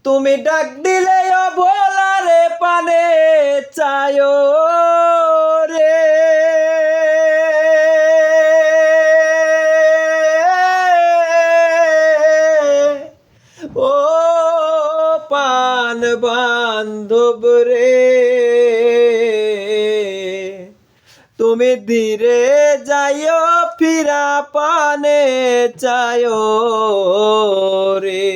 তুমি ডাক দিলে ভোলারে পানে চায়ো রে। ও পান বান্ধব রে, তুমি ধীরে যাইও ফিরা পানে চায়ো রে।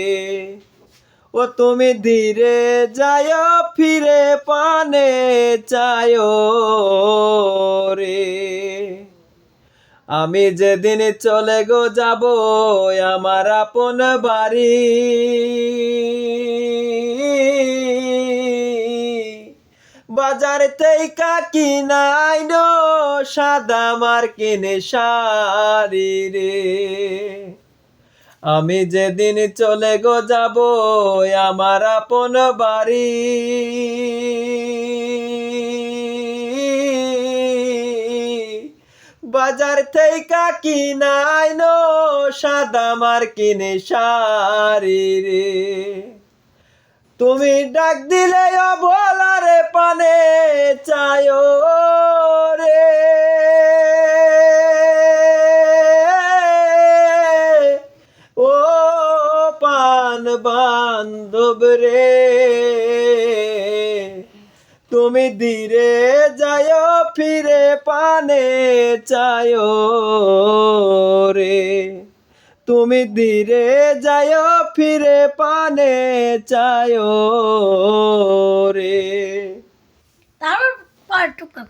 ও তুমি ধীরে যাইও ফিরে পানে চায়ো রে। আমি যেদিন চলে গো যাব আমার আপন বাড়ি, বাজার থেকে কিনাইনো সাদা মার্কিন শাড়ি রে। আমি যেদিন চলে গো যাব আমার আপন বাড়ি, বাজার থেকে কিনাইনো সাদা মার্কিন শাড়ি রে। তুমি ডাক দিলে ভোলারে পানে চায়ো রে। ও পান বান্ধব রে, তুমি ধীরে যায়ো ফিরে পানে চায়ো রে। তুমি ধীরে যায়ো ফিরে পানে চায়ো রে। তারপর পার্টুকা